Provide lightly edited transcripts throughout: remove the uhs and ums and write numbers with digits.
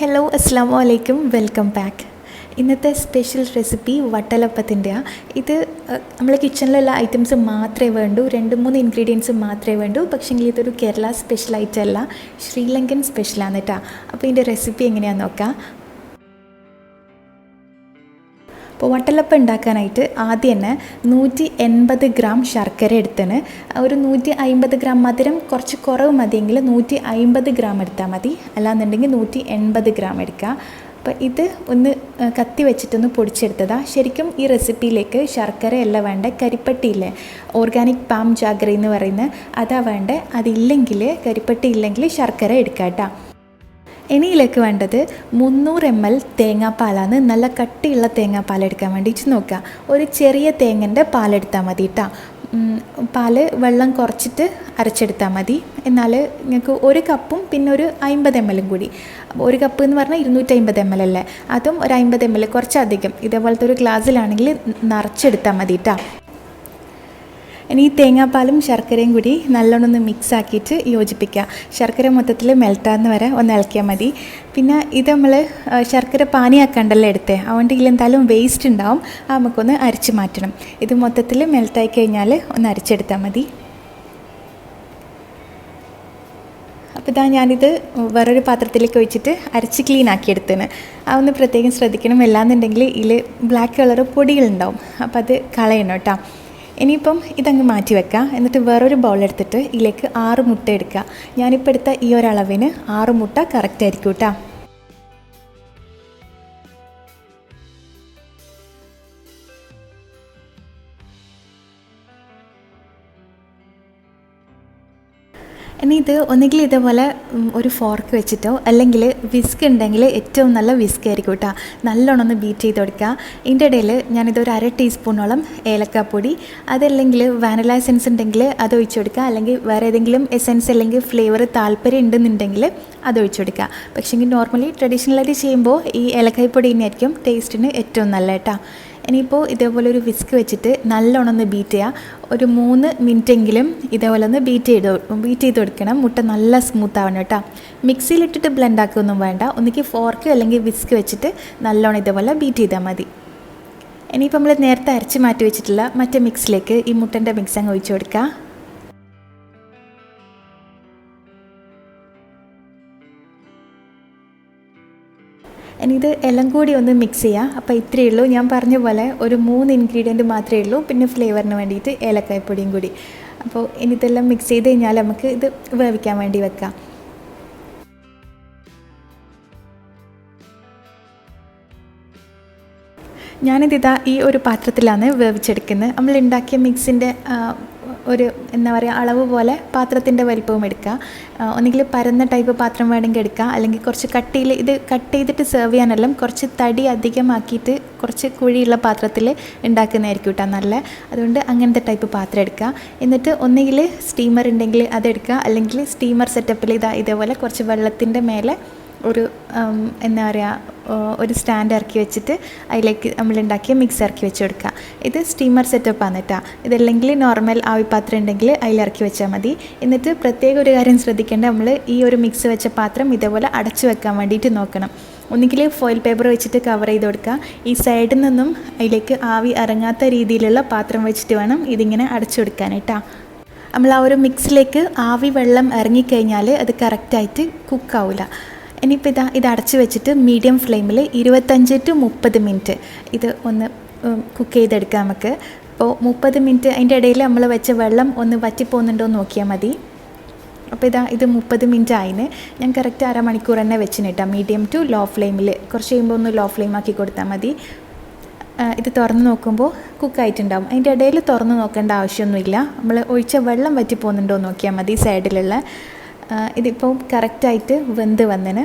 Hello അസ്സാം വലൈക്കും welcome back. ഇന്നത്തെ സ്പെഷ്യൽ റെസിപ്പി വട്ടലപ്പത്തിൻ്റെയാണ്. ഇത് നമ്മൾ കിച്ചണിലുള്ള ഐറ്റംസ് മാത്രമേ വേണ്ടൂ, 2-3 ഇൻഗ്രീഡിയൻസ് മാത്രമേ വേണ്ടൂ. പക്ഷേങ്കിൽ ഇതൊരു കേരള സ്പെഷ്യൽ ഐറ്റം അല്ല, ശ്രീലങ്കൻ സ്പെഷ്യലാണ് കേട്ടോ. അപ്പോൾ ഇതിൻ്റെ റെസിപ്പി എങ്ങനെയാണെന്ന് നോക്കാം. അപ്പോൾ വട്ടലപ്പം ഉണ്ടാക്കാനായിട്ട് ആദ്യം തന്നെ 180 ഗ്രാം ശർക്കര എടുത്തിന്. ഒരു 150 ഗ്രാം മധുരം കുറച്ച് കുറവ് മതിയെങ്കിൽ 150 ഗ്രാം എടുത്താൽ മതി, അല്ലാന്നുണ്ടെങ്കിൽ 180 ഗ്രാം എടുക്കുക. അപ്പോൾ ഇത് ഒന്ന് കത്തി വെച്ചിട്ടൊന്ന് പൊടിച്ചെടുത്തതാണ്. ശരിക്കും ഈ റെസിപ്പിയിലേക്ക് ശർക്കര അല്ല വേണ്ട, കരിപ്പട്ടിയില്ലേ, ഓർഗാനിക് പാം ജാഗറി എന്ന് പറയുന്നത് അതാ വേണ്ടേ. അതില്ലെങ്കിൽ, കരിപ്പട്ടി ഇല്ലെങ്കിൽ ശർക്കര എടുക്കാം കേട്ടോ. ഇനിയിലേക്ക് വേണ്ടത് 300 ml തേങ്ങാപ്പാലാണ്. നല്ല കട്ടിയുള്ള തേങ്ങാപ്പാൽ എടുക്കാൻ വേണ്ടിയിട്ട് നോക്കുക. ഒരു ചെറിയ തേങ്ങൻ്റെ പാലെടുത്താൽ മതി കേട്ടോ. പാല് വെള്ളം കുറച്ചിട്ട് അരച്ചെടുത്താൽ മതി. എന്നാൽ നിങ്ങൾക്ക് ഒരു കപ്പും പിന്നെ ഒരു 50 ml കൂടി, ഒരു കപ്പ് എന്ന് പറഞ്ഞാൽ 250 ml അല്ലേ, അതും ഒരു 50 ml കുറച്ചധികം ഇതേപോലത്തെ ഒരു ഗ്ലാസ്സിലാണെങ്കിൽ നിറച്ചെടുത്താൽ മതി കേട്ടോ. ഇനി ഈ തേങ്ങാപ്പാലും ശർക്കരയും കൂടി നല്ലോണം ഒന്ന് മിക്സ് ആക്കിയിട്ട് യോജിപ്പിക്കുക. ശർക്കര മൊത്തത്തിൽ മെൽറ്റാന്ന് വരെ ഒന്ന് ഇളക്കിയാൽ മതി. പിന്നെ ഇത് നമ്മൾ ശർക്കര പാനിയാക്കണ്ടല്ലോ എടുത്തേ, അതുകൊണ്ട് ഇതിലെന്തായാലും വേസ്റ്റ് ഉണ്ടാവും, അത് നമുക്കൊന്ന് അരച്ച് മാറ്റണം. ഇത് മൊത്തത്തിൽ മെൽറ്റായി കഴിഞ്ഞാൽ ഒന്ന് അരച്ചെടുത്താൽ മതി. അപ്പോൾ ഇതാ ഞാനിത് വേറൊരു പാത്രത്തിലേക്ക് ഒഴിച്ചിട്ട് അരച്ച് ക്ലീൻ ആക്കി എടുത്തേന്. അതൊന്ന് പ്രത്യേകം ശ്രദ്ധിക്കണം, എല്ലാന്നുണ്ടെങ്കിൽ ഇതിൽ ബ്ലാക്ക് കളർ പൊടികളുണ്ടാവും, അപ്പോൾ അത് കളയണം കേട്ടോ. ഇനിയിപ്പം ഇതങ്ങ് മാറ്റി വെക്കാം. എന്നിട്ട് വേറൊരു ബൗളെടുത്തിട്ട് ഇതിലേക്ക് 6 മുട്ട എടുക്കുക. ഞാനിപ്പോൾ എടുത്ത ഈ ഒരളവിന് 6 മുട്ട കറക്റ്റ് ആയിരിക്കും കേട്ടോ. ഇനി ഇത് ഒന്നുകിൽ ഇതേപോലെ ഒരു ഫോർക്ക് വെച്ചിട്ടോ അല്ലെങ്കിൽ വിസ്ക് ഉണ്ടെങ്കിൽ ഏറ്റവും നല്ല വിസ്ക് ആയിരിക്കും കേട്ടോ. നല്ലോണം ഒന്ന് ബീറ്റ് ചെയ്ത് കൊടുക്കുക. ഇതിൻ്റെ ഇടയിൽ ഞാനിതൊരു 1/2 ടീസ്പൂണോളം ഏലക്കാപ്പൊടി, അതല്ലെങ്കിൽ വാനില എസൻസ് ഉണ്ടെങ്കിൽ അത് ഒഴിച്ചു കൊടുക്കുക, അല്ലെങ്കിൽ വേറെ ഏതെങ്കിലും എസൻസ് അല്ലെങ്കിൽ ഫ്ലേവർ താല്പര്യം ഉണ്ടെന്നുണ്ടെങ്കിൽ അത് ഒഴിച്ചു കൊടുക്കുക. പക്ഷേങ്കിൽ നോർമലി ട്രഡീഷണലായിട്ട് ചെയ്യുമ്പോൾ ഈ ഏലക്കായ്പ്പൊടി തന്നെയായിരിക്കും ടേസ്റ്റിന് ഏറ്റവും നല്ല കേട്ടോ. ഇനിയിപ്പോൾ ഇതേപോലെ ഒരു വിസ്ക് വെച്ചിട്ട് നല്ലോണം ഒന്ന് ബീറ്റ് ചെയ്യുക. ഒരു 3 മിനിറ്റെങ്കിലും ഇതേപോലെ ഒന്ന് ബീറ്റ് ചെയ്ത് കൊടുക്കണം. മുട്ട നല്ല സ്മൂത്ത് ആവണം കേട്ടോ. മിക്സിയിലിട്ടിട്ട് ബ്ലെൻഡ് ആക്കുകയൊന്നും വേണ്ട, ഒന്നിക്ക് ഫോർക്ക് അല്ലെങ്കിൽ വിസ്ക് വെച്ചിട്ട് നല്ലോണം ഇതേപോലെ ബീറ്റ് ചെയ്താൽ മതി. ഇനിയിപ്പോൾ നമ്മൾ നേരത്തെ അരച്ച് മാറ്റി വെച്ചിട്ടുള്ള മറ്റേ മിക്സിലേക്ക് ഈ മുട്ടൻ്റെ മിക്സ് അങ്ങ് ഒഴിച്ചു കൊടുക്കുക. ഇനി ഇത് എല്ലാം കൂടി ഒന്ന് മിക്സ് ചെയ്യുക. അപ്പോൾ ഇത്രയേ ഉള്ളൂ. ഞാൻ പറഞ്ഞ പോലെ ഒരു 3 ഇൻഗ്രീഡിയൻറ്റ് മാത്രമേ ഉള്ളൂ, പിന്നെ ഫ്ലേവറിന് വേണ്ടിയിട്ട് ഏലക്കായ്പ്പൊടിയും കൂടി. അപ്പോൾ ഇനി ഇതെല്ലാം മിക്സ് ചെയ്ത് കഴിഞ്ഞാൽ നമുക്ക് ഇത് വേവിക്കാൻ വേണ്ടി വെക്കാം. ഞാനിതിതാ ഈ ഒരു പാത്രത്തിലാണ് വേവിച്ചെടുക്കുന്നത്. നമ്മൾ ഉണ്ടാക്കിയ മിക്സിൻ്റെ ഒരു എന്താ പറയുക അളവ് പോലെ പാത്രത്തിൻ്റെ വലിപ്പവും എടുക്കുക. ഒന്നുകിൽ പരന്ന ടൈപ്പ് പാത്രം വേണമെങ്കിൽ എടുക്കുക, അല്ലെങ്കിൽ കുറച്ച് കട്ടിയിൽ, ഇത് കട്ട് ചെയ്തിട്ട് സെർവ് ചെയ്യാനെല്ലാം കുറച്ച് തടി അധികമാക്കിയിട്ട് കുറച്ച് കുഴിയുള്ള പാത്രത്തിൽ ഉണ്ടാക്കുന്നതായിരിക്കും കേട്ടോ നല്ല. അതുകൊണ്ട് അങ്ങനത്തെ ടൈപ്പ് പാത്രം എടുക്കുക. എന്നിട്ട് ഒന്നുകിൽ സ്റ്റീമർ ഉണ്ടെങ്കിൽ അതെടുക്കുക, അല്ലെങ്കിൽ സ്റ്റീമർ സെറ്റപ്പിൽ ഇതേപോലെ കുറച്ച് വെള്ളത്തിൻ്റെ മേലെ ഒരു എന്താ പറയുക ഒരു സ്റ്റാൻഡ് ഇറക്കി വെച്ചിട്ട് അതിലേക്ക് നമ്മളുണ്ടാക്കിയ മിക്സ് ഇറക്കി വെച്ച് കൊടുക്കുക. ഇത് സ്റ്റീമർ സെറ്റപ്പാണ് കേട്ടോ. ഇതല്ലെങ്കിൽ നോർമൽ ആവിപ്പാത്രം ഉണ്ടെങ്കിൽ അതിലിറക്കി വെച്ചാൽ മതി. എന്നിട്ട് പ്രത്യേക ഒരു കാര്യം ശ്രദ്ധിക്കേണ്ട, നമ്മൾ ഈ ഒരു മിക്സ് വെച്ച പാത്രം ഇതേപോലെ അടച്ചു വെക്കാൻ വേണ്ടിയിട്ട് നോക്കണം. ഒന്നുകിൽ ഫോയിൽ പേപ്പർ വെച്ചിട്ട് കവർ ചെയ്ത് കൊടുക്കുക. ഈ സൈഡിൽ നിന്നും അതിലേക്ക് ആവി ഇറങ്ങാത്ത രീതിയിലുള്ള പാത്രം വെച്ചിട്ട് വേണം ഇതിങ്ങനെ അടച്ചു കൊടുക്കാൻ കേട്ടോ. നമ്മൾ ആ ഒരു മിക്സിലേക്ക് ആവി വെള്ളം ഇറങ്ങിക്കഴിഞ്ഞാൽ അത് കറക്റ്റായിട്ട് കുക്കാവില്ല. ഇനിയിപ്പോൾ ഇത് അടച്ച് വെച്ചിട്ട് മീഡിയം ഫ്ലെയിമിൽ 25 to 30 മിനിറ്റ് ഇത് ഒന്ന് കുക്ക് ചെയ്തെടുക്കാം നമുക്ക്. അപ്പോൾ 30 മിനിറ്റ് അതിൻ്റെ ഇടയിൽ നമ്മൾ വെച്ച വെള്ളം ഒന്ന് വറ്റിപ്പോകുന്നുണ്ടോ എന്ന് നോക്കിയാൽ മതി. അപ്പോൾ ഇത് 30 മിനിറ്റ് ആയിന്. ഞാൻ കറക്റ്റ് അരമണിക്കൂർ തന്നെ വെച്ചിന് കേട്ടോ, മീഡിയം ടു ലോ ഫ്ലെയിമിൽ. കുറച്ച് കഴിയുമ്പോൾ ഒന്ന് ലോ ഫ്ലെയിം ആക്കി കൊടുത്താൽ മതി. ഇത് തുറന്ന് നോക്കുമ്പോൾ കുക്കായിട്ടുണ്ടാവും. അതിൻ്റെ ഇടയിൽ തുറന്ന് നോക്കേണ്ട ആവശ്യമൊന്നുമില്ല. നമ്മൾ ഒഴിച്ച വെള്ളം വറ്റിപ്പോകുന്നുണ്ടോ എന്ന് നോക്കിയാൽ മതി സൈഡിലുള്ള. ഇതിപ്പോൾ കറക്റ്റായിട്ട് വെന്ത് വന്നതിന്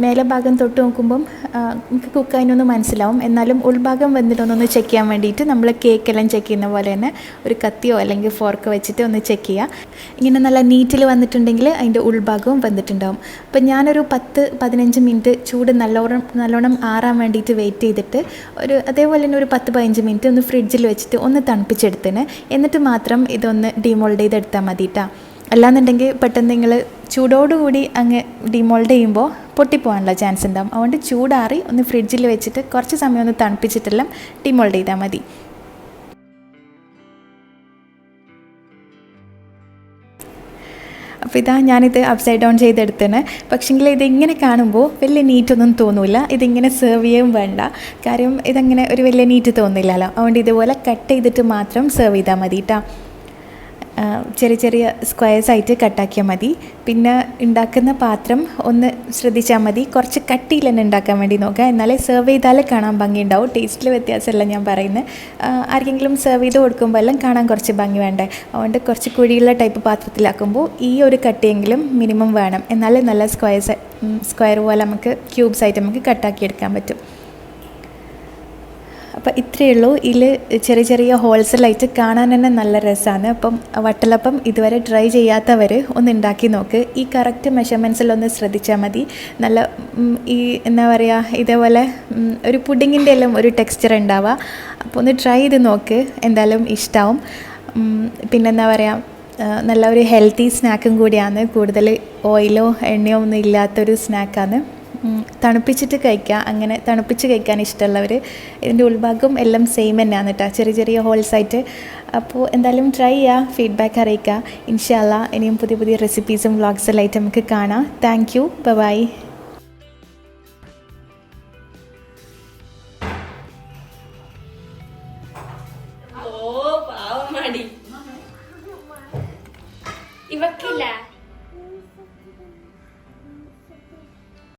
മേലെ ഭാഗം തൊട്ട് നോക്കുമ്പം നമുക്ക് കുക്കായിനൊന്ന് മനസ്സിലാവും. എന്നാലും ഉൾഭാഗം വെന്തിട്ടൊന്നൊന്ന് ചെക്ക് ചെയ്യാൻ വേണ്ടിയിട്ട് നമ്മൾ കേക്കെല്ലാം ചെക്ക് ചെയ്യുന്ന പോലെ തന്നെ ഒരു കത്തിയോ അല്ലെങ്കിൽ ഫോർക്ക് വെച്ചിട്ട് ഒന്ന് ചെക്ക് ചെയ്യുക. ഇങ്ങനെ നല്ല നീറ്റിൽ വന്നിട്ടുണ്ടെങ്കിൽ അതിൻ്റെ ഉൾഭാഗവും വെന്തിട്ടുണ്ടാവും. അപ്പം ഞാനൊരു 10-15 മിനിറ്റ് ചൂട് നല്ലോണം ആറാൻ വേണ്ടിയിട്ട് വെയിറ്റ് ചെയ്തിട്ട് അതേപോലെ തന്നെ ഒരു 10-15 മിനിറ്റ് ഒന്ന് ഫ്രിഡ്ജിൽ വെച്ചിട്ട് ഒന്ന് തണുപ്പിച്ചെടുത്തിന്. എന്നിട്ട് മാത്രം ഇതൊന്ന് ഡിമോൾഡ് ചെയ്തെടുത്താൽ മതി കേട്ടോ. അല്ലാന്നുണ്ടെങ്കിൽ പെട്ടെന്ന് നിങ്ങൾ ചൂടോടുകൂടി അങ്ങ് ഡിമോൾഡ് ചെയ്യുമ്പോൾ പൊട്ടിപ്പോകാനുള്ള ചാൻസ് ഉണ്ടാവും. അതുകൊണ്ട് ചൂടാറി ഒന്ന് ഫ്രിഡ്ജിൽ വെച്ചിട്ട് കുറച്ച് സമയം ഒന്ന് തണുപ്പിച്ചിട്ടെല്ലാം ഡിമോൾഡ് ചെയ്താൽ മതി. അപ്പോൾ ഇതാ ഞാനിത് അപ്സൈഡ് ഡൗൺ ചെയ്തെടുത്തതാണ്. പക്ഷേങ്കിൽ ഇതിങ്ങനെ കാണുമ്പോൾ വലിയ നീറ്റൊന്നും തോന്നില്ല. ഇതിങ്ങനെ സെർവ് ചെയ്യുകയും വേണ്ട, കാര്യം ഇതങ്ങനെ ഒരു വലിയ നീറ്റ് തോന്നില്ലല്ലോ. അതുകൊണ്ട് ഇതുപോലെ കട്ട് ചെയ്തിട്ട് മാത്രം സെർവ് ചെയ്താൽ മതി കേട്ടോ. ചെറിയ ചെറിയ സ്ക്വയർസായിട്ട് കട്ടാക്കിയാൽ മതി. പിന്നെ ഉണ്ടാക്കുന്ന പാത്രം ഒന്ന് ശ്രദ്ധിച്ചാൽ മതി, കുറച്ച് കട്ടിയിൽ തന്നെ ഉണ്ടാക്കാൻ വേണ്ടി നോക്കുക. എന്നാലേ സെർവ് ചെയ്താൽ കാണാൻ ഭംഗി ഉണ്ടാവും. ടേസ്റ്റിൽ വ്യത്യാസമല്ല ഞാൻ പറയുന്നത്. ആർക്കെങ്കിലും സെർവ് ചെയ്ത് കൊടുക്കുമ്പോൾ എല്ലാം കാണാൻ കുറച്ച് ഭംഗി വേണ്ടേ. അതുകൊണ്ട് കുറച്ച് കുഴിയുള്ള ടൈപ്പ് പാത്രത്തിലാക്കുമ്പോൾ ഈ ഒരു കട്ടിയെങ്കിലും മിനിമം വേണം. എന്നാലേ നല്ല സ്ക്വയർ പോലെ നമുക്ക് ക്യൂബ്സായിട്ട് നമുക്ക് കട്ടാക്കിയെടുക്കാൻ പറ്റും. അപ്പോൾ ഇത്രയേ ഉള്ളൂ. ഇതിൽ ചെറിയ ചെറിയ ഹോൾസെല്ലായിട്ട് കാണാൻ തന്നെ നല്ല രസമാണ്. അപ്പം വട്ടലപ്പം ഇതുവരെ ട്രൈ ചെയ്യാത്തവർ ഒന്ന് ഉണ്ടാക്കി നോക്ക്. ഈ കറക്റ്റ് മെഷർമെൻറ്റ്സിലൊന്ന് ശ്രദ്ധിച്ചാൽ മതി. നല്ല ഈ എന്താ പറയുക, ഇതേപോലെ ഒരു പുഡിങ്ങിൻ്റെ എല്ലാം ഒരു ടെക്സ്ചർ ഉണ്ടാവുക. അപ്പോൾ ഒന്ന് ട്രൈ ചെയ്ത് നോക്ക്, എന്തായാലും ഇഷ്ടമാവും. പിന്നെന്താ പറയുക, നല്ല ഒരു ഹെൽത്തി സ്നാക്കും കൂടിയാണ്. കൂടുതൽ ഓയിലോ എണ്ണയോ ഒന്നും ഇല്ലാത്തൊരു സ്നാക്കാണ്. തണുപ്പിച്ചിട്ട് കഴിക്കുക. അങ്ങനെ തണുപ്പിച്ച് കഴിക്കാൻ ഇഷ്ടമുള്ളവർ ഇതിൻ്റെ ഉൾഭാഗം എല്ലാം സെയിം തന്നെയാണ് കേട്ടോ, ചെറിയ ചെറിയ ഹോൾസായിട്ട്. അപ്പോൾ എന്തായാലും ട്രൈ ചെയ്യുക, ഫീഡ്ബാക്ക് അറിയിക്കുക. ഇൻഷാ അല്ലാ ഇനിയും പുതിയ പുതിയ റെസിപ്പീസും വ്ളോഗ്സെല്ലാം ആയിട്ട് നമുക്ക് കാണാം. Thank you, by. ഇവക്കില്ല